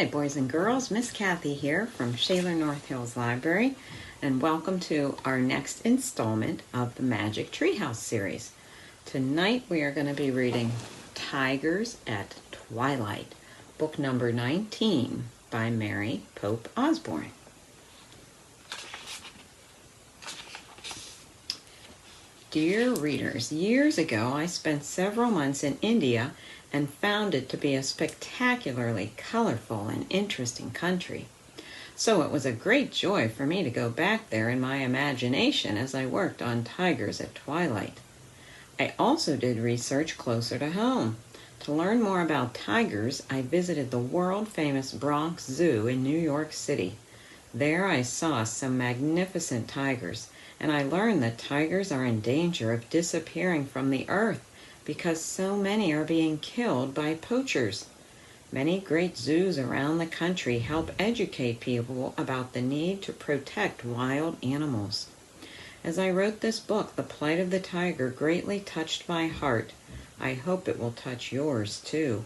Hi, boys and girls. Miss Kathy here from Shaler North Hills Library, and welcome to our next installment of the Magic Treehouse series. Tonight we are going to be reading Tigers at Twilight, book number 19 by Mary Pope Osborne. Dear readers, years ago I spent several months in India and found it to be a spectacularly colorful and interesting country. So it was a great joy for me to go back there in my imagination as I worked on Tigers at Twilight. I also did research closer to home. To learn more about tigers, I visited the world-famous Bronx Zoo in New York City. There I saw some magnificent tigers, and I learned that tigers are in danger of disappearing from the earth because so many are being killed by poachers. Many great zoos around the country help educate people about the need to protect wild animals. As I wrote this book, the plight of the tiger greatly touched my heart. I hope it will touch yours too.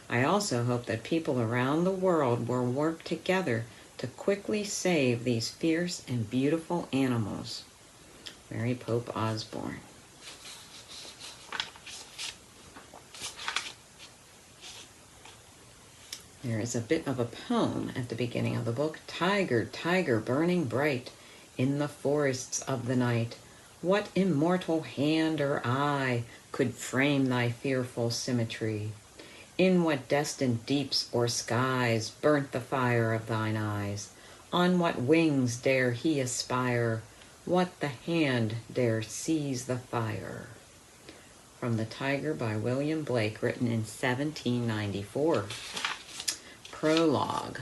I also hope that people around the world will work together to quickly save these fierce and beautiful animals. Mary Pope Osborne. There is a bit of a poem at the beginning of the book. Tiger, tiger, burning bright in the forests of the night, what immortal hand or eye could frame thy fearful symmetry? In what destined deeps or skies burnt the fire of thine eyes? On what wings dare he aspire? What the hand dare seize the fire? From The Tiger by William Blake, written in 1794. Prologue.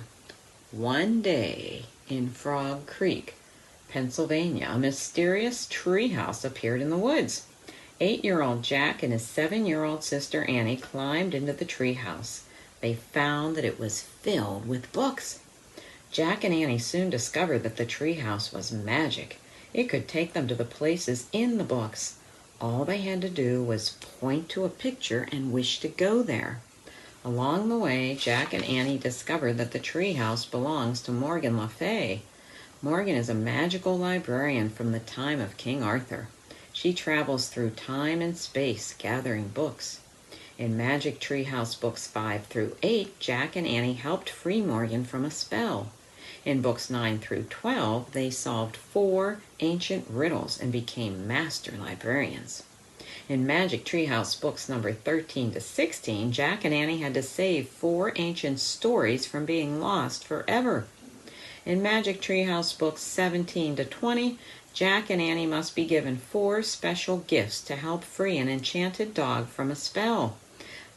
One day in Frog Creek, Pennsylvania, a mysterious treehouse appeared in the woods. 8-year-old Jack and his 7-year-old sister Annie climbed into the treehouse. They found that it was filled with books. Jack and Annie soon discovered that the treehouse was magic. It could take them to the places in the books. All they had to do was point to a picture and wish to go there. Along the way, Jack and Annie discovered that the treehouse belongs to Morgan Le Fay. Morgan is a magical librarian from the time of King Arthur. She travels through time and space, gathering books. In Magic Treehouse Books 5 through 8, Jack and Annie helped free Morgan from a spell. In Books 9 through 12, they solved 4 ancient riddles and became master librarians. In Magic Treehouse Books number 13 to 16, Jack and Annie had to save 4 ancient stories from being lost forever. In Magic Treehouse Books 17 to 20, Jack and Annie must be given 4 special gifts to help free an enchanted dog from a spell.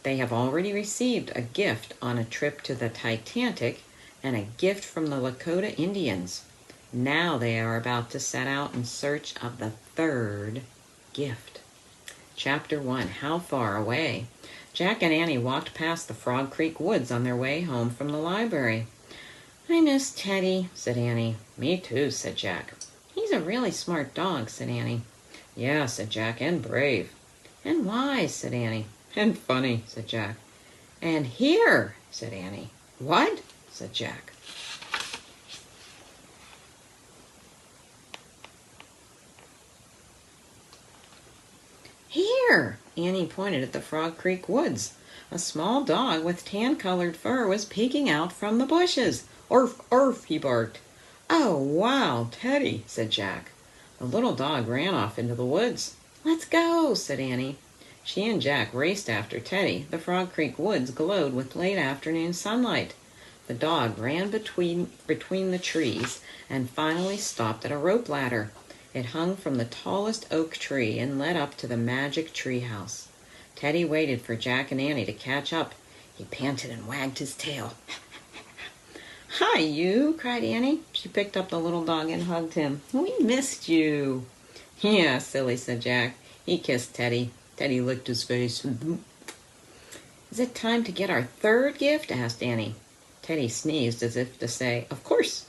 They have already received a gift on a trip to the Titanic and a gift from the Lakota Indians. Now they are about to set out in search of the 3rd gift. Chapter 1, How Far Away? Jack and Annie walked past the Frog Creek woods on their way home from the library. I miss Teddy, said Annie. Me too, said Jack. He's a really smart dog, said Annie. Yeah, said Jack, and brave. And wise, said Annie. And funny, said Jack. And here, said Annie. What? said Jack. Here! Annie pointed at the Frog Creek woods. A small dog with tan-colored fur was peeking out from the bushes. Arf, arf, he barked. Oh, wow, Teddy, said Jack. The little dog ran off into the woods. Let's go, said Annie. She and Jack raced after Teddy. The Frog Creek woods glowed with late afternoon sunlight. The dog ran between the trees and finally stopped at a rope ladder. It hung from the tallest oak tree and led up to the magic treehouse. Teddy waited for Jack and Annie to catch up. He panted and wagged his tail. Hi, you, cried Annie. She picked up the little dog and hugged him. We missed you. Yeah, silly, said Jack. He kissed Teddy. Teddy licked his face. Is it time to get our 3rd gift? asked Annie. Teddy sneezed as if to say, of course.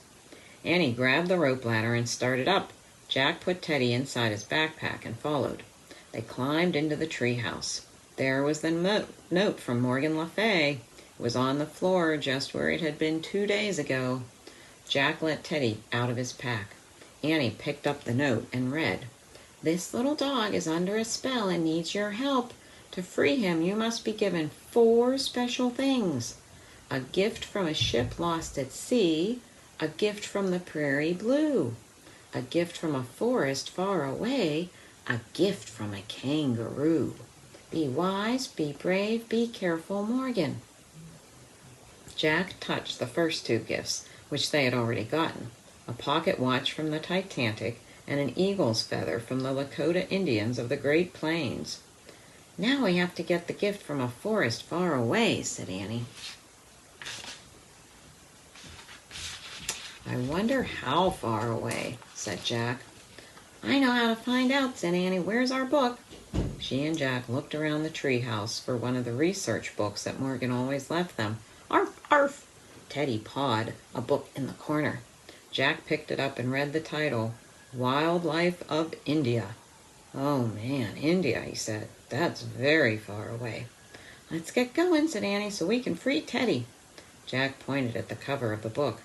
Annie grabbed the rope ladder and started up. Jack put Teddy inside his backpack and followed. They climbed into the treehouse. There was the note from Morgan Le Fay. was on the floor just where it had been 2 days ago. Jack let Teddy out of his pack. Annie picked up the note and read, "This little dog is under a spell and needs your help. To free him, you must be given 4 special things. A gift from a ship lost at sea, a gift from the prairie blue, a gift from a forest far away, a gift from a kangaroo. Be wise, be brave, be careful, Morgan." Jack touched the first 2 gifts, which they had already gotten, a pocket watch from the Titanic and an eagle's feather from the Lakota Indians of the Great Plains. "Now we have to get the gift from a forest far away," said Annie. "I wonder how far away," said Jack. "I know how to find out," said Annie. "Where's our book?" She and Jack looked around the treehouse for one of the research books that Morgan always left them. "Arf, arf!" Teddy pawed a book in the corner. Jack picked it up and read the title, "Wildlife of India." "Oh, man, India," he said. "That's very far away." "Let's get going," said Annie, "so we can free Teddy." Jack pointed at the cover of the book.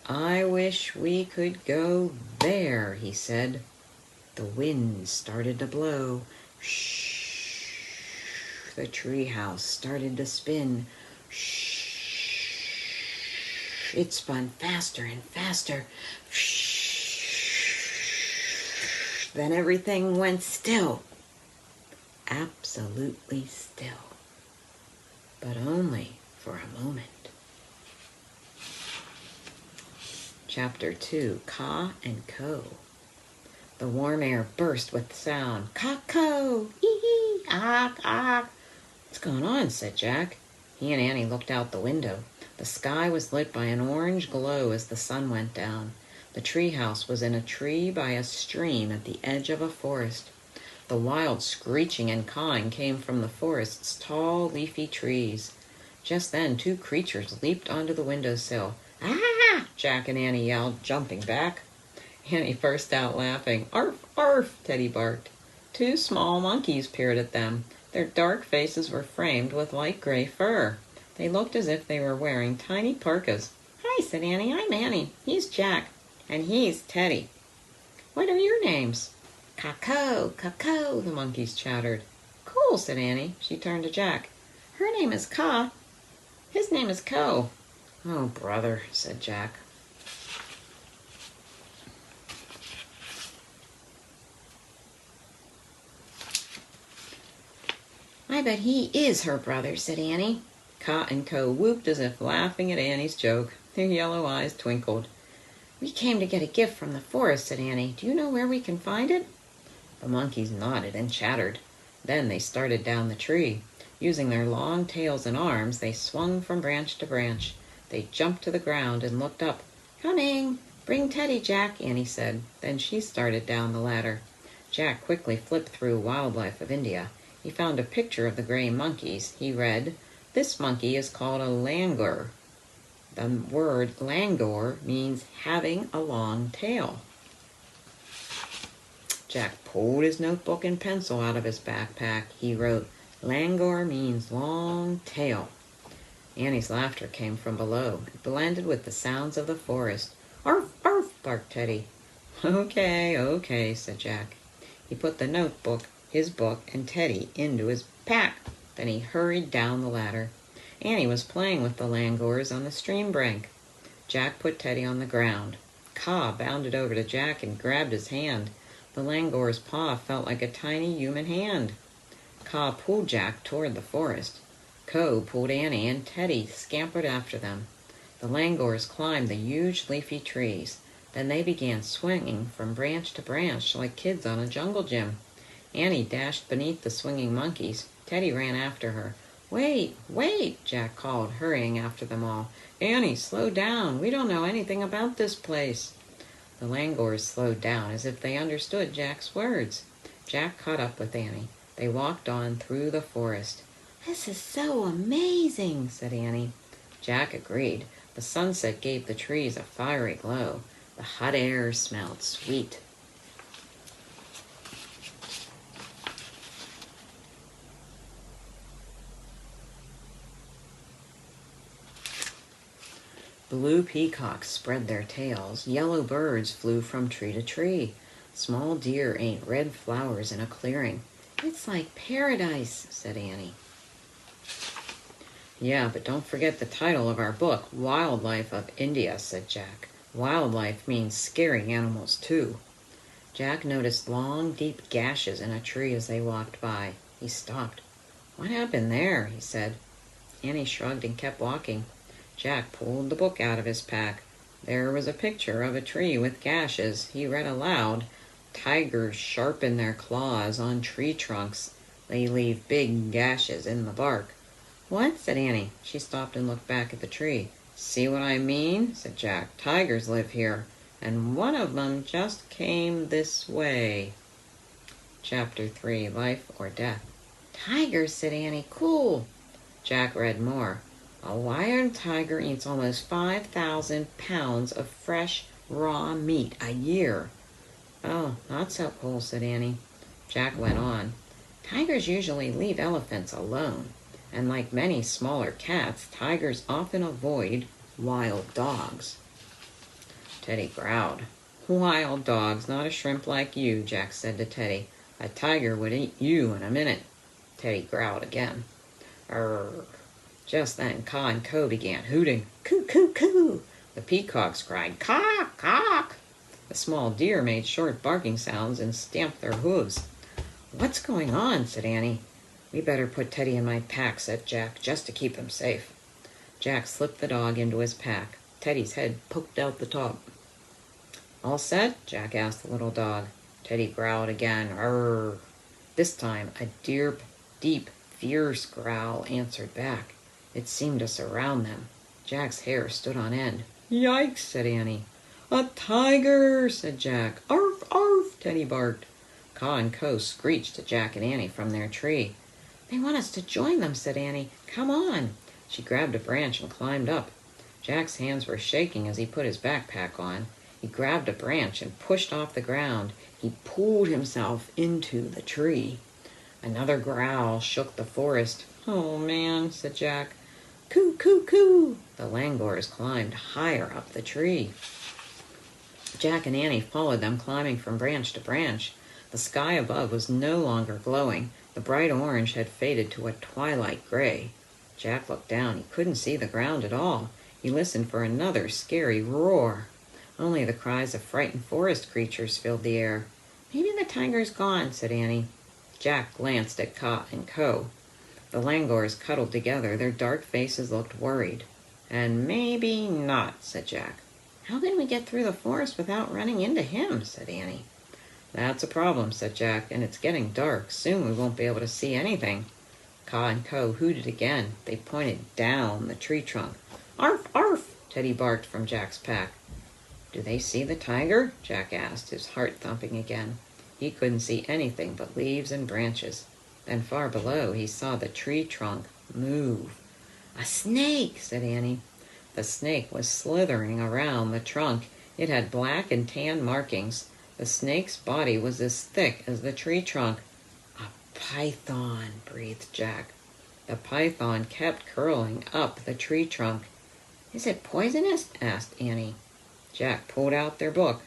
"I wish we could go there," he said. The wind started to blow. Shh. The treehouse started to spin. Shh. It spun faster and faster. Shh. Then everything went still. Absolutely still. But only for a moment. Chapter 2, Ka and Ko. The warm air burst with sound. "Ka-ko! Ee-hee! Ah, ah!" "What's going on?" said Jack. He and Annie looked out the window. The sky was lit by an orange glow as the sun went down. The treehouse was in a tree by a stream at the edge of a forest. The wild screeching and cawing came from the forest's tall, leafy trees. Just then 2 creatures leaped onto the windowsill. "Ah!" Jack and Annie yelled, jumping back. Annie burst out laughing. "Arf, arf!" Teddy barked. 2 small monkeys peered at them. Their dark faces were framed with light gray fur. They looked as if they were wearing tiny parkas. "Hi," said Annie. "I'm Annie. He's Jack. And he's Teddy." "What are your names?" "Ka-ko, Ka-ko," the monkeys chattered. "Cool," said Annie. She turned to Jack. "Her name is Ka. His name is Ko." "Oh, brother," said Jack. "I bet he is her brother," said Annie. Ka and Ko whooped as if laughing at Annie's joke. Their yellow eyes twinkled. "We came to get a gift from the forest," said Annie. "Do you know where we can find it?" The monkeys nodded and chattered. Then they started down the tree. Using their long tails and arms, they swung from branch to branch. They jumped to the ground and looked up. "Coming! Bring Teddy, Jack," Annie said. Then she started down the ladder. Jack quickly flipped through Wildlife of India. He found a picture of the gray monkeys. He read, "This monkey is called a langur." The word langur means having a long tail. Jack pulled his notebook and pencil out of his backpack. He wrote, "Langur means long tail." Annie's laughter came from below. It blended with the sounds of the forest. "Arf, arf!" barked Teddy. "Okay, okay," said Jack. He put the notebook, his book, and Teddy into his pack. Then he hurried down the ladder. Annie was playing with the langurs on the stream brink. Jack put Teddy on the ground. Ka bounded over to Jack and grabbed his hand. The langur's paw felt like a tiny human hand. Ka pulled Jack toward the forest. Ko pulled Annie, and Teddy scampered after them. The langurs climbed the huge leafy trees. Then they began swinging from branch to branch like kids on a jungle gym. Annie dashed beneath the swinging monkeys. Teddy ran after her. "Wait, wait," Jack called, hurrying after them all. "Annie, slow down. We don't know anything about this place." The langurs slowed down as if they understood Jack's words. Jack caught up with Annie. They walked on through the forest. "This is so amazing," said Annie. Jack agreed. The sunset gave the trees a fiery glow. The hot air smelled sweet. Blue peacocks spread their tails. Yellow birds flew from tree to tree. Small deer ate red flowers in a clearing. It's like paradise, said Annie. Yeah, but don't forget the title of our book, Wildlife of India, said Jack. Wildlife means scary animals, too. Jack noticed long, deep gashes in a tree as they walked by. He stopped. What happened there? He said. Annie shrugged and kept walking. Jack pulled the book out of his pack. There was a picture of a tree with gashes. He read aloud, Tigers sharpen their claws on tree trunks. They leave big gashes in the bark. What? Said Annie. She stopped and looked back at the tree. See what I mean? Said Jack. Tigers live here, and one of them just came this way. Chapter 3, Life or Death. Tigers, said Annie. Cool. Jack read more. A wild tiger eats almost 5,000 pounds of fresh, raw meat a year. Oh, not so cool, said Annie. Jack went on. Tigers usually leave elephants alone, and like many smaller cats, tigers often avoid wild dogs. Teddy growled. Wild dogs, not a shrimp like you, Jack said to Teddy. A tiger would eat you in a minute. Teddy growled again. Arr. Just then Caw and Co began hooting. Coo, coo, coo. The peacocks cried, cock, cock. The small deer made short barking sounds and stamped their hooves. What's going on? Said Annie. We better put Teddy in my pack, said Jack, just to keep him safe. Jack slipped the dog into his pack. Teddy's head poked out the top. All set? Jack asked the little dog. Teddy growled again. Arr. This time a deep, fierce growl answered back. It seemed to surround them. Jack's hair stood on end. Yikes, said Annie. A tiger, said Jack. Arf, arf, Teddy barked. Caw and Co screeched at Jack and Annie from their tree. They want us to join them, said Annie. Come on. She grabbed a branch and climbed up. Jack's hands were shaking as he put his backpack on. He grabbed a branch and pushed off the ground. He pulled himself into the tree. Another growl shook the forest. Oh, man, said Jack. Coo, coo, coo. The langurs climbed higher up the tree. Jack and Annie followed them, climbing from branch to branch. The sky above was no longer glowing. The bright orange had faded to a twilight gray. Jack looked down. He couldn't see the ground at all. He listened for another scary roar. Only the cries of frightened forest creatures filled the air. Maybe the tiger's gone, said Annie. Jack glanced at Caw and Co. The langurs cuddled together. Their dark faces looked worried. And maybe not, said Jack. How can we get through the forest without running into him, said Annie. That's a problem, said Jack, and it's getting dark. Soon we won't be able to see anything. Caw and Co hooted again. They pointed down the tree trunk. Arf, arf, Teddy barked from Jack's pack. Do they see the tiger? Jack asked, his heart thumping again. He couldn't see anything but leaves and branches. Then far below he saw the tree trunk move. A snake, said Annie. The snake was slithering around the trunk. It had black and tan markings. The snake's body was as thick as the tree trunk. A python, breathed Jack. The python kept curling up the tree trunk. Is it poisonous? Asked Annie. Jack pulled out their book.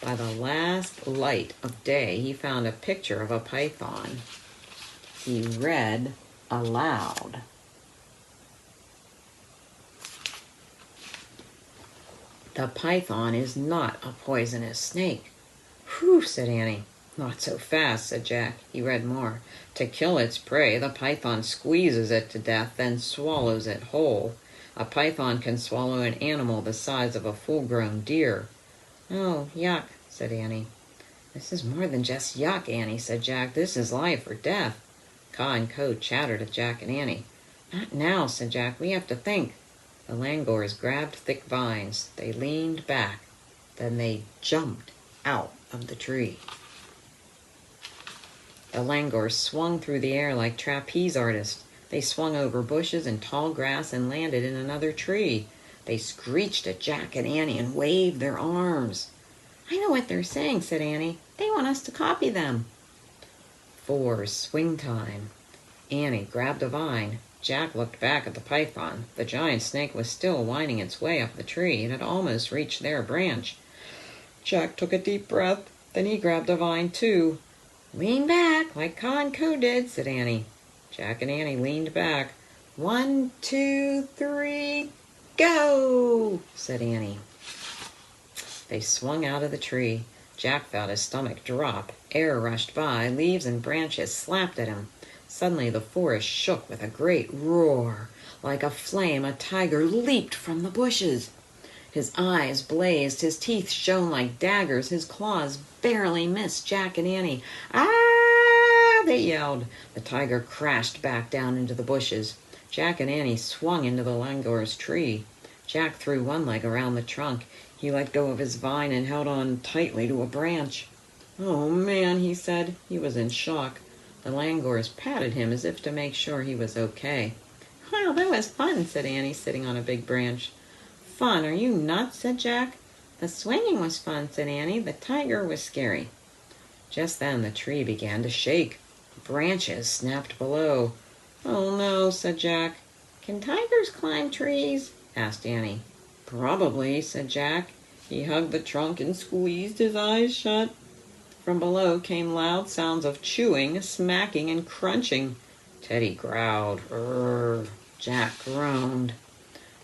By the last light of day, he found a picture of a python. He read aloud. The python is not a poisonous snake. Whew, said Annie. Not so fast, said Jack. He read more. To kill its prey, the python squeezes it to death, then swallows it whole. A python can swallow an animal the size of a full-grown deer. Oh, yuck, said Annie. This is more than just yuck, Annie, said Jack. This is life or death. Caw and Co chattered at Jack and Annie. Not now, said Jack. We have to think. The langurs grabbed thick vines. They leaned back. Then they jumped out of the tree. The langurs swung through the air like trapeze artists. They swung over bushes and tall grass and landed in another tree. They screeched at Jack and Annie and waved their arms. I know what they're saying, said Annie. They want us to copy them. For swing time. Annie grabbed a vine. Jack looked back at the python. The giant snake was still winding its way up the tree. It had almost reached their branch. Jack took a deep breath. Then he grabbed a vine, too. "Lean back, like Ka and Co did," said Annie. Jack and Annie leaned back. "1, 2, 3, go!" said Annie. They swung out of the tree. Jack felt his stomach drop. Air rushed by. Leaves and branches slapped at him. Suddenly the forest shook with a great roar. Like a flame, a tiger leaped from the bushes. His eyes blazed. His teeth shone like daggers. His claws barely missed Jack and Annie. "Ah!" they yelled. The tiger crashed back down into the bushes. Jack and Annie swung into the langor's tree. Jack threw one leg around the trunk. He let go of his vine and held on tightly to a branch. "Oh, man," he said. He was in shock. The langurs patted him as if to make sure he was okay. "Wow, that was fun," said Annie, sitting on a big branch. "Fun? Are you nuts?" said Jack. "The swinging was fun," said Annie. "The tiger was scary." Just then the tree began to shake. Branches snapped below. "Oh, no," said Jack. "Can tigers climb trees?" asked Annie. "Probably," said Jack. He hugged the trunk and squeezed his eyes shut. From below came loud sounds of chewing, smacking, and crunching. Teddy growled. "Urgh." Jack groaned.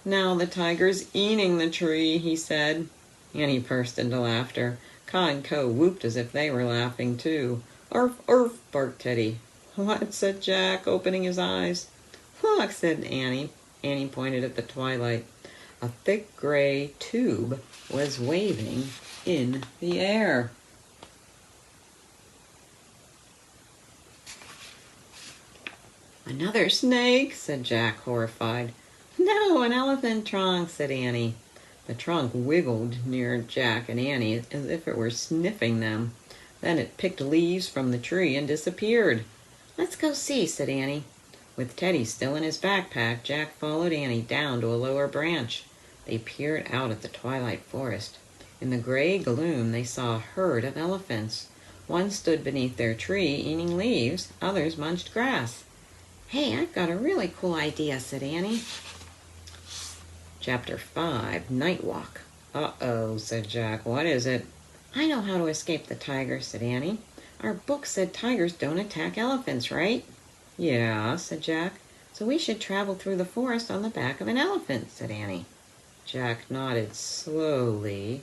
"Now the tiger's eating the tree," he said. Annie burst into laughter. Ka and Co whooped as if they were laughing too. "Arf, arf," barked Teddy. "What?" said Jack, opening his eyes. "Look," said Annie. Annie pointed at the twilight. A thick gray tube was waving in the air. "Another snake," said Jack, horrified. "No, an elephant trunk," said Annie. The trunk wiggled near Jack and Annie as if it were sniffing them. Then it picked leaves from the tree and disappeared. "Let's go see," said Annie. With Teddy still in his backpack, Jack followed Annie down to a lower branch. They peered out at the twilight forest. In the gray gloom, they saw a herd of elephants. One stood beneath their tree, eating leaves. Others munched grass. "Hey, I've got a really cool idea," said Annie. Chapter 5, Night Walk. "Uh-oh," said Jack. "What is it?" "I know how to escape the tiger," said Annie. "Our book said tigers don't attack elephants, right?" "Yeah," said Jack. "So we should travel through the forest on the back of an elephant," said Annie. Jack nodded slowly.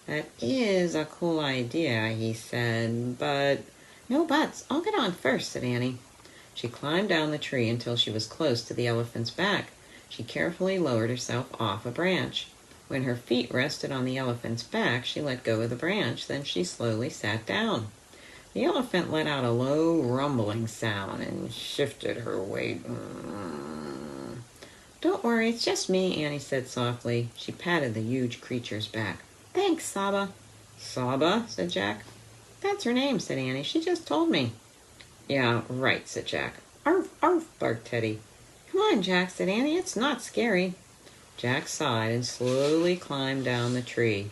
"That is a cool idea," he said, "but—" "No buts. I'll get on first," said Annie. She climbed down the tree until she was close to the elephant's back. She carefully lowered herself off a branch. When her feet rested on the elephant's back, she let go of the branch. Then she slowly sat down. The elephant let out a low rumbling sound and shifted her weight. "Don't worry, it's just me," Annie said softly. She patted the huge creature's back. "Thanks, Saba." "Saba?" said Jack. "That's her name," said Annie. "She just told me." "Yeah, right," said Jack. "Arf, arf," barked Teddy. "Come on, Jack," said Annie. "It's not scary." Jack sighed and slowly climbed down the tree.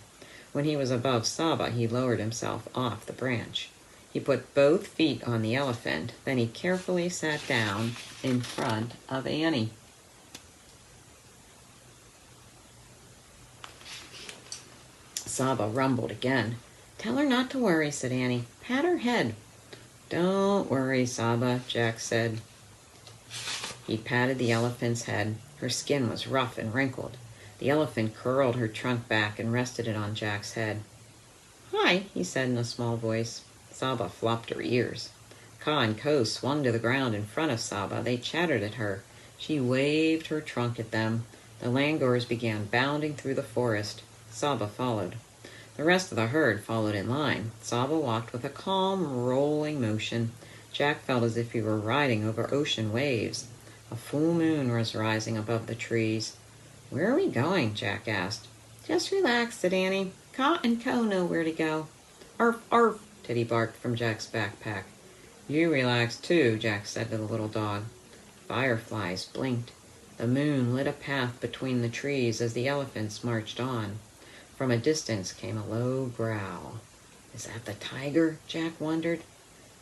When he was above Saba, he lowered himself off the branch. He put both feet on the elephant. Then he carefully sat down in front of Annie. Saba rumbled again. "Tell her not to worry," said Annie. "Pat her head." "Don't worry, Saba," Jack said. He patted the elephant's head. Her skin was rough and wrinkled. The elephant curled her trunk back and rested it on Jack's head. "Hi," he said in a small voice. Saba flopped her ears. Ka and Co swung to the ground in front of Saba. They chattered at her. She waved her trunk at them. The langurs began bounding through the forest. Saba followed. The rest of the herd followed in line. Saba walked with a calm, rolling motion. Jack felt as if he were riding over ocean waves. A full moon was rising above the trees. "Where are we going?" Jack asked. "Just relax," said Annie. "Ka and Co know where to go." "Arf, arf," Teddy barked from Jack's backpack. "You relax too," Jack said to the little dog. Fireflies blinked. The moon lit a path between the trees as the elephants marched on. From a distance came a low growl. "Is that the tiger?" Jack wondered.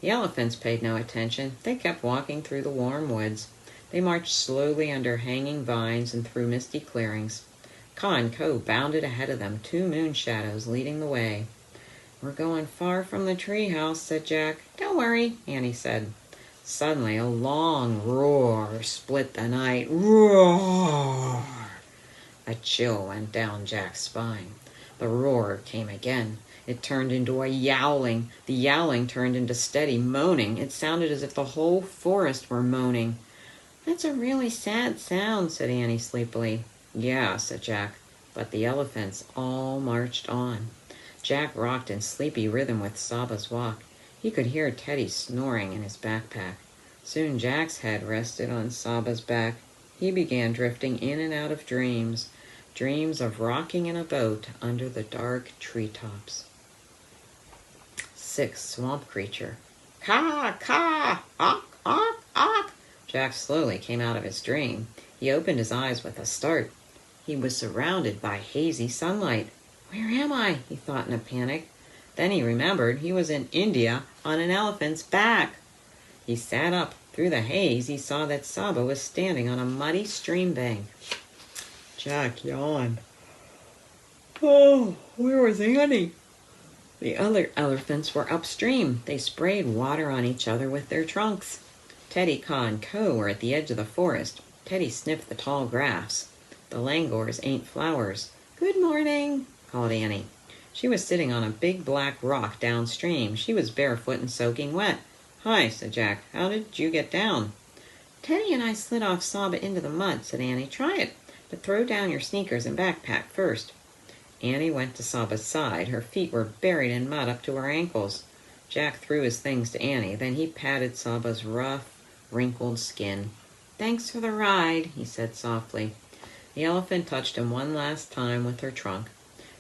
The elephants paid no attention. They kept walking through the warm woods. They marched slowly under hanging vines and through misty clearings. Ka and Co bounded ahead of them, 2 moon shadows leading the way. "We're going far from the treehouse," said Jack. "Don't worry," Annie said. Suddenly, a long roar split the night. Roar! A chill went down Jack's spine. The roar came again. It turned into a yowling. The yowling turned into steady moaning. It sounded as if the whole forest were moaning. "That's a really sad sound," said Annie sleepily. "Yeah," said Jack, but the elephants all marched on. Jack rocked in sleepy rhythm with Saba's walk. He could hear Teddy snoring in his backpack. Soon Jack's head rested on Saba's back. He began drifting in and out of dreams, dreams of rocking in a boat under the dark treetops. 6. Swamp Creature. "Caw, caw, awk, awk, awk." Jack slowly came out of his dream. He opened his eyes with a start. He was surrounded by hazy sunlight. "Where am I?" he thought in a panic. Then he remembered he was in India on an elephant's back. He sat up. Through the haze, he saw that Saba was standing on a muddy stream bank. Jack yawned. "Oh, where was Annie?" The other elephants were upstream. They sprayed water on each other with their trunks. Teddy, Ka, and Co were at the edge of the forest. Teddy sniffed the tall grass. "The langurs ain't flowers." "Good morning," called Annie. She was sitting on a big black rock downstream. She was barefoot and soaking wet. "Hi," said Jack. "How did you get down?" "Teddy and I slid off Saba into the mud," said Annie. "Try it, but throw down your sneakers and backpack first." Annie went to Saba's side. Her feet were buried in mud up to her ankles. Jack threw his things to Annie. Then he patted Saba's rough, wrinkled skin. "Thanks for the ride," he said softly. The elephant touched him one last time with her trunk.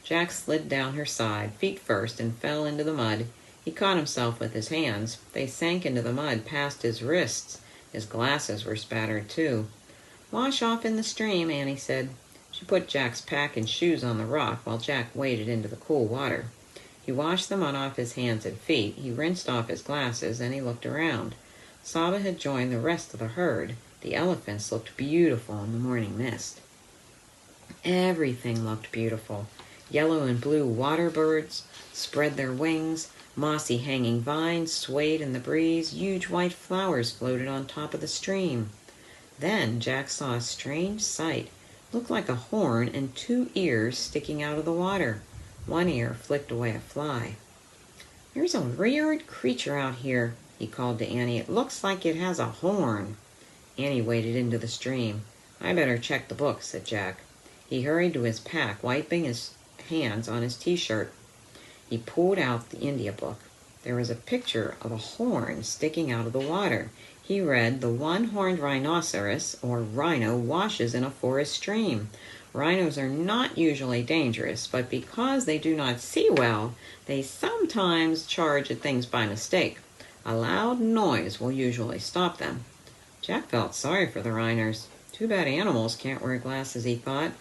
Jack slid down her side, feet first, and fell into the mud. He caught himself with his hands. They sank into the mud past his wrists. His glasses were spattered too. "Wash off in the stream," Annie said. She put Jack's pack and shoes on the rock while Jack waded into the cool water. He washed the mud off his hands and feet. He rinsed off his glasses, and he looked around. Saba had joined the rest of the herd. The elephants looked beautiful in the morning mist. Everything looked beautiful. Yellow and blue water birds spread their wings. Mossy hanging vines swayed in the breeze. Huge white flowers floated on top of the stream. Then Jack saw a strange sight. It looked like a horn and 2 ears sticking out of the water. One ear flicked away a fly. "There's a weird creature out here," he called to Annie. "It looks like it has a horn." Annie waded into the stream. "I better check the book," said Jack. He hurried to his pack, wiping his hands on his t-shirt. He pulled out the India book. There was a picture of a horn sticking out of the water. He read, "The one-horned rhinoceros, or rhino, washes in a forest stream. Rhinos are not usually dangerous, but because they do not see well, they sometimes charge at things by mistake. A loud noise will usually stop them." Jack felt sorry for the rhinos. Too bad animals can't wear glasses, he thought.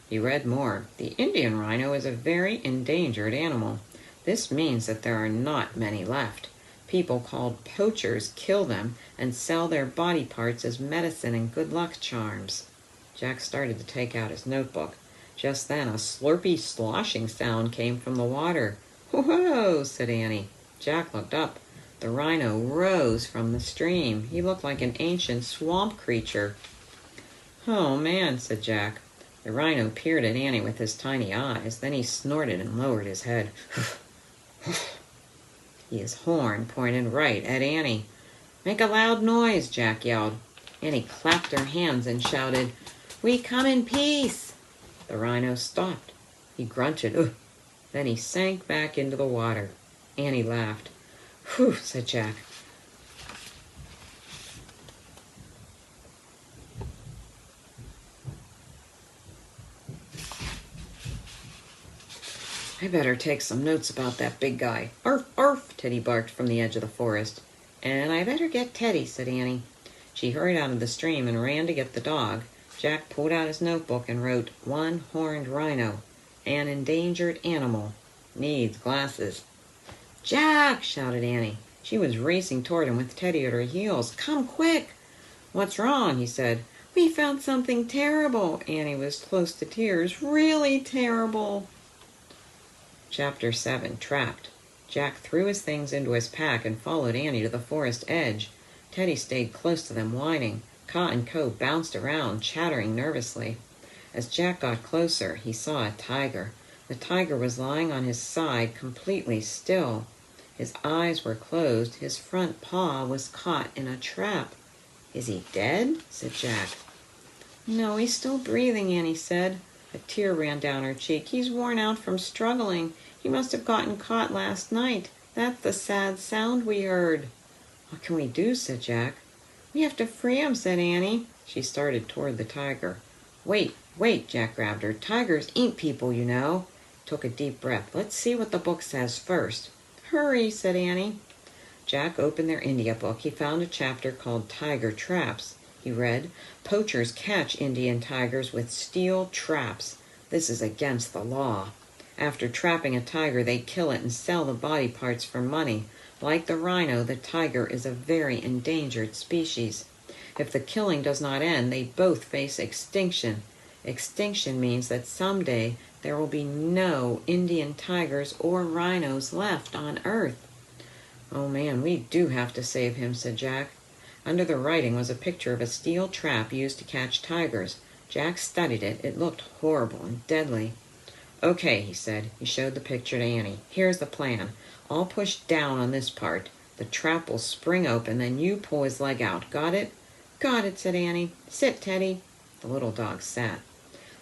He read more. "The Indian rhino is a very endangered animal. This means that there are not many left. People called poachers kill them and sell their body parts as medicine and good luck charms." Jack started to take out his notebook. Just then a slurpy sloshing sound came from the water. "Whoa!" said Annie. Jack looked up. The rhino rose from the stream. He looked like an ancient swamp creature. "Oh, man," said Jack. The rhino peered at Annie with his tiny eyes. Then he snorted and lowered his head. His horn pointed right at Annie. "Make a loud noise," Jack yelled. Annie clapped her hands and shouted, "We come in peace." The rhino stopped. He grunted. "Ugh." Then he sank back into the water. Annie laughed. "Whew," said Jack. "I better take some notes about that big guy. Arf, arf," Teddy barked from the edge of the forest. "And I better get Teddy," said Annie. She hurried out of the stream and ran to get the dog. Jack pulled out his notebook and wrote, "One-horned rhino, an endangered animal, needs glasses." "Jack!" shouted Annie. She was racing toward him with Teddy at her heels. "Come quick!" "What's wrong?" he said. "We found something terrible." Annie was close to tears. "Really terrible." Chapter 7, Trapped. Jack threw his things into his pack and followed Annie to the forest edge. Teddy stayed close to them, whining. Ka and Co bounced around, chattering nervously. As Jack got closer, he saw a tiger. The tiger was lying on his side, completely still. His eyes were closed. His front paw was caught in a trap. "Is he dead?" said Jack. "No, he's still breathing," Annie said. A tear ran down her cheek. "He's worn out from struggling. He must have gotten caught last night. That's the sad sound we heard." "What can we do?" said Jack. "We have to free him," said Annie. She started toward the tiger. Wait, Jack grabbed her. "Tigers eat people, you know." Took a deep breath. "Let's see what the book says first." "Hurry," said Annie. Jack opened their India book. He found a chapter called Tiger Traps. He read, "Poachers catch Indian tigers with steel traps. This is against the law. After trapping a tiger, they kill it and sell the body parts for money. Like the rhino, the tiger is a very endangered species. If the killing does not end, they both face extinction. Extinction means that someday there will be no Indian tigers or rhinos left on Earth." "Oh man, we do have to save him," said Jack. Under the writing was a picture of a steel trap used to catch tigers. Jack studied it. It looked horrible and deadly. "Okay," he said. He showed the picture to Annie. "Here's the plan. I'll push down on this part. The trap will spring open, then you pull his leg out. Got it?" "Got it," said Annie. "Sit, Teddy." The little dog sat.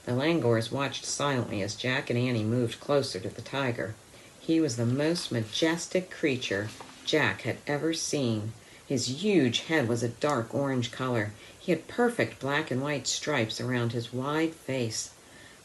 The Langors watched silently as Jack and Annie moved closer to the tiger. He was the most majestic creature Jack had ever seen. His huge head was a dark orange color. He had perfect black and white stripes around his wide face.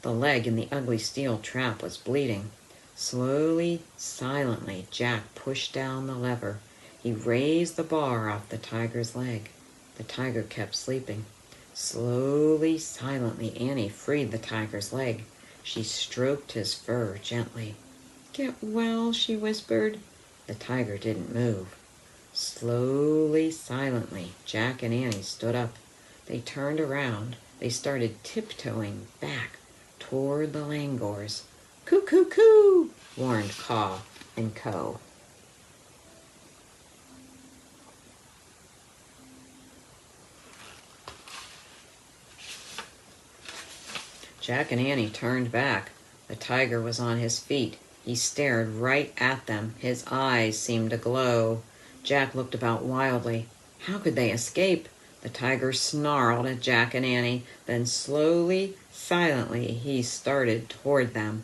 The leg in the ugly steel trap was bleeding. Slowly, silently, Jack pushed down the lever. He raised the bar off the tiger's leg. The tiger kept sleeping. Slowly, silently, Annie freed the tiger's leg. She stroked his fur gently. "Get well," she whispered. The tiger didn't move. Slowly, silently, Jack and Annie stood up. They turned around. They started tiptoeing back toward the Langors. "Coo, coo, coo," warned Caw and Co. Jack and Annie turned back. The tiger was on his feet. He stared right at them. His eyes seemed to glow. Jack looked about wildly. How could they escape? The tiger snarled at Jack and Annie. Then slowly, silently, he started toward them.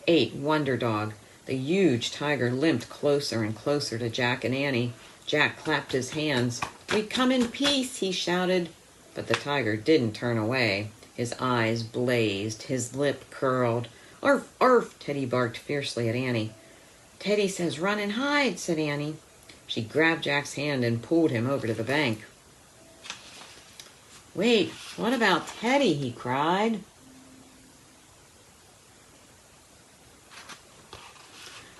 8, Wonder Dog. The huge tiger limped closer and closer to Jack and Annie. Jack clapped his hands. "We come in peace," he shouted. But the tiger didn't turn away. His eyes blazed. His lip curled. "Arf, arf!" Teddy barked fiercely at Annie. "Teddy says run and hide," said Annie. She grabbed Jack's hand and pulled him over to the bank. "Wait, what about Teddy?" he cried.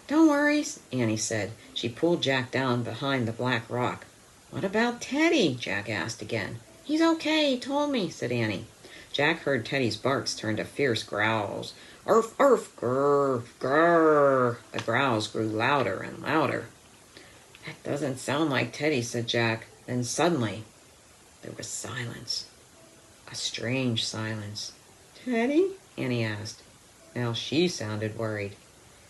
"Don't worry," Annie said. She pulled Jack down behind the black rock. "What about Teddy?" Jack asked again. "He's okay, he told me," said Annie. Jack heard Teddy's barks turn to fierce growls. "Arf, arf, grrr, grrr." The growls grew louder and louder. "That doesn't sound like Teddy," said Jack. Then suddenly, there was silence. A strange silence. "Teddy?" Annie asked. Now she sounded worried.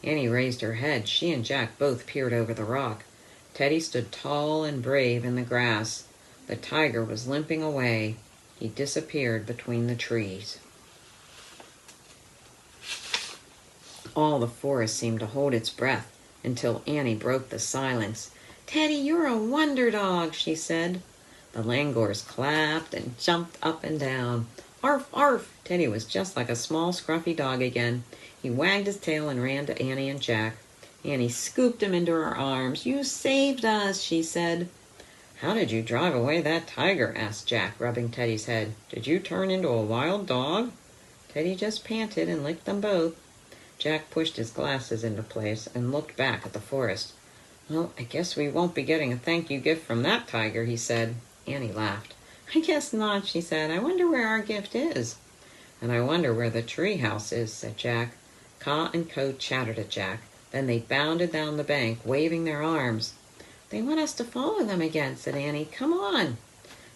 Annie raised her head. She and Jack both peered over the rock. Teddy stood tall and brave in the grass. The tiger was limping away. He disappeared between the trees. All the forest seemed to hold its breath until Annie broke the silence. "Teddy, you're a wonder dog," she said. The Langors clapped and jumped up and down. "Arf, arf!" Teddy was just like a small, scruffy dog again. He wagged his tail and ran to Annie and Jack. Annie scooped him into her arms. "You saved us," she said. "How did you drive away that tiger?" asked Jack, rubbing Teddy's head. "Did you turn into a wild dog?" Teddy just panted and licked them both. Jack pushed his glasses into place and looked back at the forest. "Well, I guess we won't be getting a thank you gift from that tiger," he said. Annie laughed. "I guess not," she said. "I wonder where our gift is." "And I wonder where the tree house is," said Jack. Ka and Co chattered at Jack. Then they bounded down the bank, waving their arms. "They want us to follow them again," said Annie. "Come on."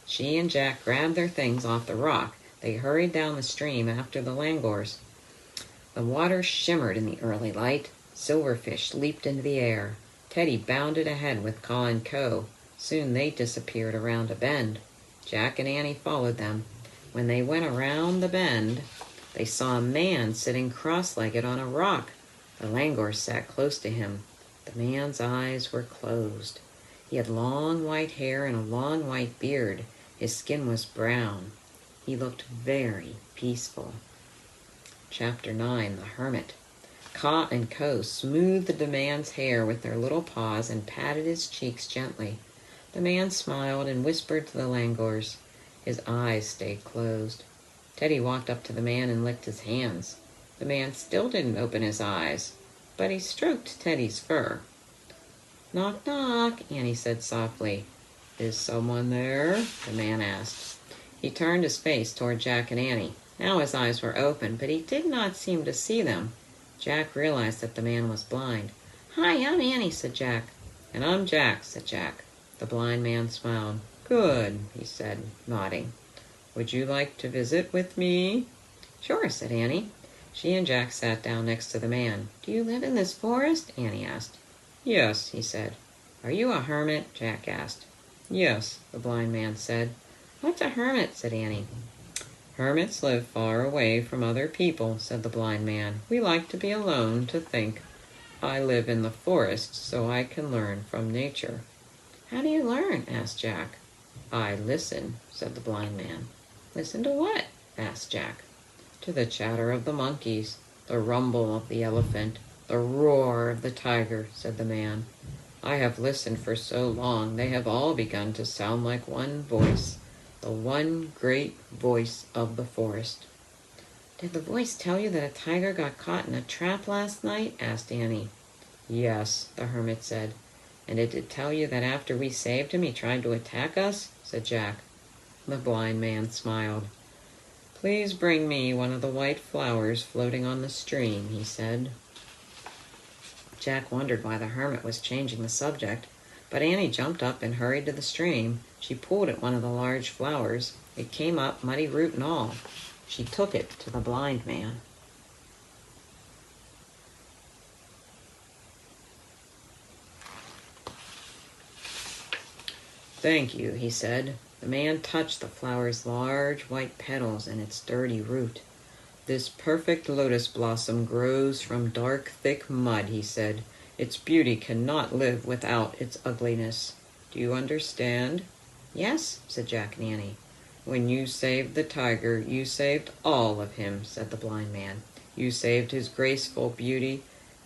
She and Jack grabbed their things off the rock. They hurried down the stream after the langurs. The water shimmered in the early light. Silverfish leaped into the air. Teddy bounded ahead with Ka and Co. Soon they disappeared around a bend. Jack and Annie followed them. When they went around the bend, they saw a man sitting cross-legged on a rock. The langurs sat close to him. The man's eyes were closed. He had long white hair and a long white beard. His skin was brown. He looked very peaceful. Chapter 9, The Hermit. Ka and Co smoothed the man's hair with their little paws and patted his cheeks gently. The man smiled and whispered to the langurs. His eyes stayed closed. Teddy walked up to the man and licked his hands. The man still didn't open his eyes, but he stroked Teddy's fur. "Knock, knock," Annie said softly. "Is someone there?" the man asked. He turned his face toward Jack and Annie. Now his eyes were open, but he did not seem to see them. Jack realized that the man was blind. "Hi, I'm Annie," said Jack. "And I'm Jack," said Jack. The blind man smiled. "Good," he said, nodding. "Would you like to visit with me?" "Sure," said Annie. She and Jack sat down next to the man. "Do you live in this forest?" Annie asked. "Yes," he said. "Are you a hermit?" Jack asked. "Yes," the blind man said. "What's a hermit?" said Annie. "Hermits live far away from other people," said the blind man. "We like to be alone, to think. I live in the forest so I can learn from nature." "How do you learn?" asked Jack. "I listen," said the blind man. "Listen to what?" asked Jack. "To the chatter of the monkeys, the rumble of the elephant, the roar of the tiger," said the man. "I have listened for so long they have all begun to sound like one voice, the one great voice of the forest." "Did the voice tell you that a tiger got caught in a trap last night?" asked Annie. "Yes," the hermit said. "And did it tell you that after we saved him he tried to attack us?" said Jack. The blind man smiled. "Please bring me one of the white flowers floating on the stream," he said. Jack wondered why the hermit was changing the subject, but Annie jumped up and hurried to the stream. She pulled at one of the large flowers. It came up, muddy root and all. She took it to the blind man. "Thank you," he said. The man touched the flower's large white petals and its sturdy root. "This perfect lotus blossom grows from dark, thick mud," he said. "Its beauty cannot live without its ugliness. Do you understand?" "Yes," said Jack and Annie. "When you saved the tiger, you saved all of him," said the blind man. "You saved his graceful beauty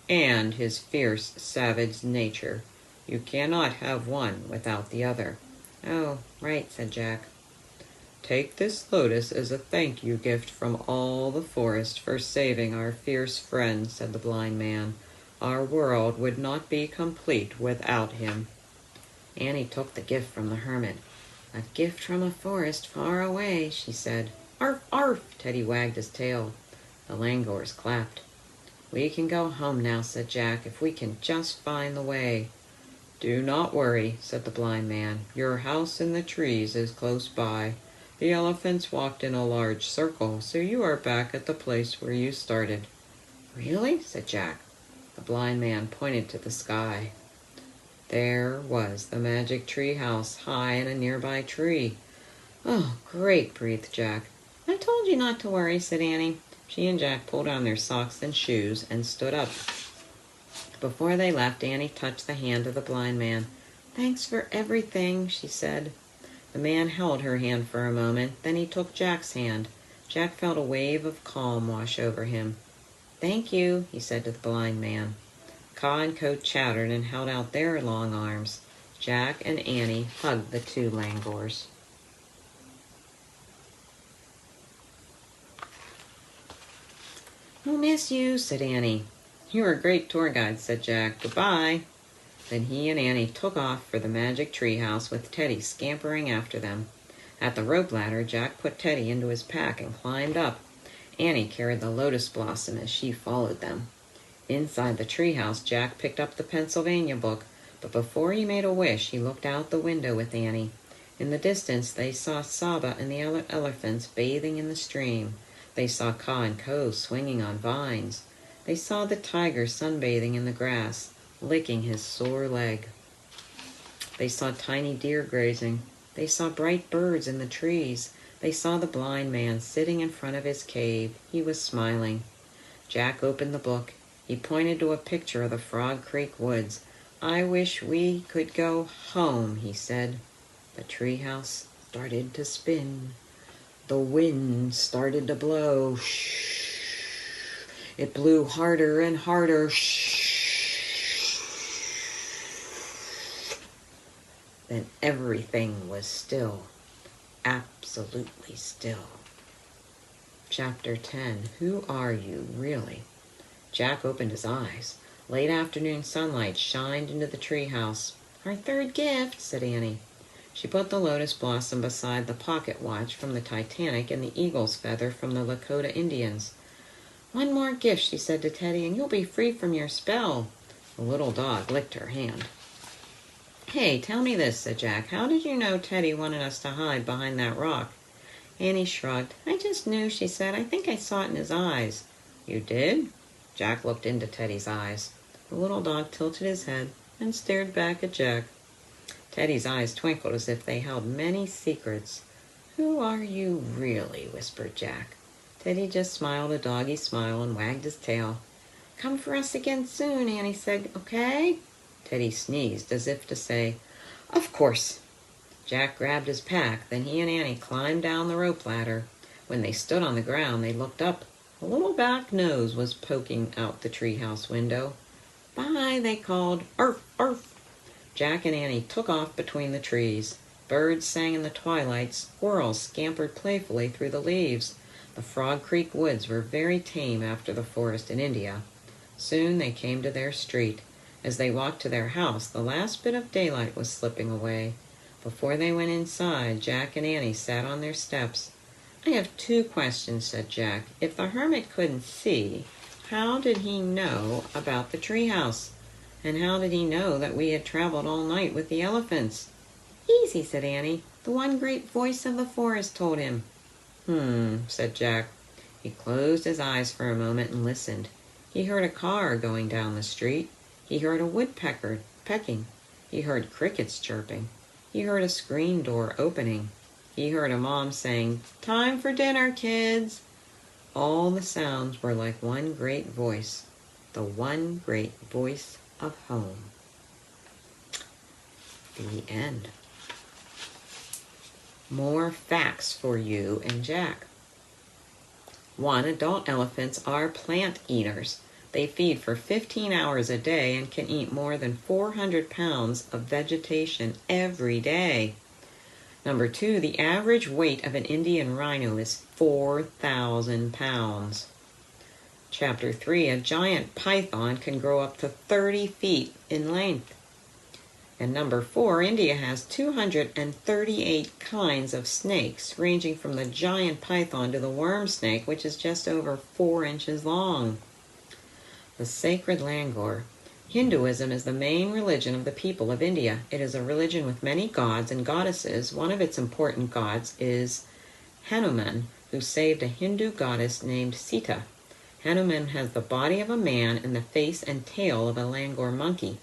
and his fierce, savage nature. You cannot have one without the other." "Oh, right," said Jack. "Take this lotus as a thank you gift from all the forest for saving our fierce friend," said the blind man. "Our world would not be complete without him." Annie took the gift from the hermit. "A gift from a forest far away," she said. "Arf, arf!" Teddy wagged his tail. The langurs clapped. "We can go home now," said Jack, "if we can just find the way." "Do not worry," said the blind man. "Your house in the trees is close by. The elephants walked in a large circle, so you are back at the place where you started." "Really?" said Jack. The blind man pointed to the sky. There was the magic tree house, high in a nearby tree. "Oh, great," breathed Jack. "I told you not to worry," said Annie. She and Jack pulled on their socks and shoes and stood up. Before they left, Annie touched the hand of the blind man. "Thanks for everything," she said. The man held her hand for a moment, then he took Jack's hand. Jack felt a wave of calm wash over him. "Thank you," he said to the blind man. Ka and Co chattered and held out their long arms. Jack and Annie hugged the two langurs. "We'll miss you," said Annie. "You're a great tour guide," said Jack. "Goodbye." Then he and Annie took off for the magic tree house with Teddy scampering after them. At the rope ladder, Jack put Teddy into his pack and climbed up. Annie carried the lotus blossom as she followed them. Inside the treehouse, Jack picked up the Pennsylvania book, but before he made a wish, he looked out the window with Annie. In the distance, they saw Saba and the elephants bathing in the stream. They saw Ka and Ko swinging on vines. They saw the tiger sunbathing in the grass, licking his sore leg. They saw tiny deer grazing. They saw bright birds in the trees. They saw the blind man sitting in front of his cave. He was smiling. Jack opened the book. He pointed to a picture of the Frog Creek woods. "I wish we could go home," he said. The treehouse started to spin. The wind started to blow. Shh. It blew harder and harder. Shh. Then everything was still. Absolutely still. Chapter 10. Who are you, really? Jack opened his eyes. Late afternoon sunlight shined into the treehouse. "Our third gift," said Annie. She put the lotus blossom beside the pocket watch from the Titanic and the eagle's feather from the Lakota Indians. "One more gift," she said to Teddy, "and you'll be free from your spell." The little dog licked her hand. "Hey, tell me this," said Jack. "How did you know Teddy wanted us to hide behind that rock?" Annie shrugged. "I just knew," she said. "I think I saw it in his eyes." "You did?" Jack looked into Teddy's eyes. The little dog tilted his head and stared back at Jack. Teddy's eyes twinkled as if they held many secrets. "Who are you really?" whispered Jack. Teddy just smiled a doggy smile and wagged his tail. "Come for us again soon," Annie said. "Okay?" Teddy sneezed as if to say, "Of course." Jack grabbed his pack. Then he and Annie climbed down the rope ladder. When they stood on the ground, they looked up. A little black nose was poking out the treehouse window. "Bye," they called. "Arf, arf." Jack and Annie took off between the trees. Birds sang in the twilight. Squirrels scampered playfully through the leaves. The Frog Creek woods were very tame after the forest in India. Soon they came to their street. As they walked to their house, the last bit of daylight was slipping away. Before they went inside, Jack and Annie sat on their steps. "I have 2 questions," said Jack. "If the hermit couldn't see, how did he know about the treehouse? And how did he know that we had traveled all night with the elephants?" "Easy," said Annie. "The one great voice of the forest told him." Said Jack. He closed his eyes for a moment and listened. He heard a car going down the street. He heard a woodpecker pecking. He heard crickets chirping. He heard a screen door opening. He heard a mom saying, "Time for dinner, kids." All the sounds were like one great voice, the one great voice of home. The end. More facts for you and Jack. 1. Adult elephants are plant eaters. They feed for 15 hours a day and can eat more than 400 pounds of vegetation every day. Number 2, the average weight of an Indian rhino is 4,000 pounds. Chapter 3, a giant python can grow up to 30 feet in length. And number 4, India has 238 kinds of snakes, ranging from the giant python to the worm snake, which is just over 4 inches long. The sacred langur. Hinduism is the main religion of the people of India. It is a religion with many gods and goddesses. One of its important gods is Hanuman, who saved a Hindu goddess named Sita. Hanuman has the body of a man and the face and tail of a langur monkey.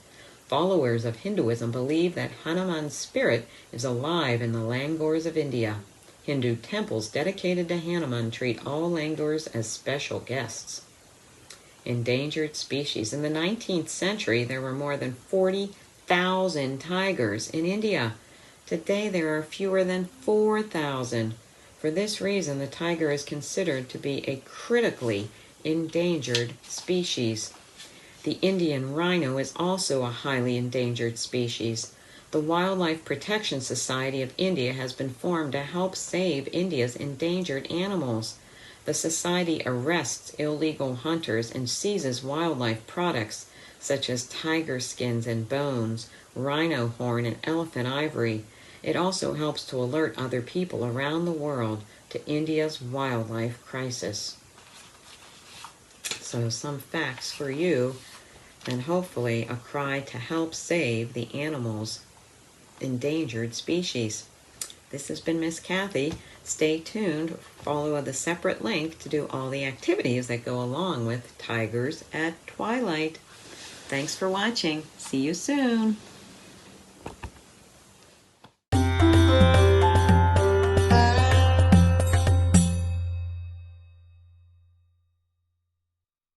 Followers of Hinduism believe that Hanuman's spirit is alive in the langurs of India. Hindu temples dedicated to Hanuman treat all langurs as special guests. Endangered species. In the 19th century, there were more than 40,000 tigers in India. Today, there are fewer than 4,000. For this reason, the tiger is considered to be a critically endangered species. The Indian rhino is also a highly endangered species. The Wildlife Protection Society of India has been formed to help save India's endangered animals. The society arrests illegal hunters and seizes wildlife products such as tiger skins and bones, rhino horn, and elephant ivory. It also helps to alert other people around the world to India's wildlife crisis. So some facts for you, and hopefully a cry to help save the animals' endangered species. This has been Miss Kathy. Stay tuned. Follow the separate link to do all the activities that go along with Tigers at Twilight. Thanks for watching. See you soon.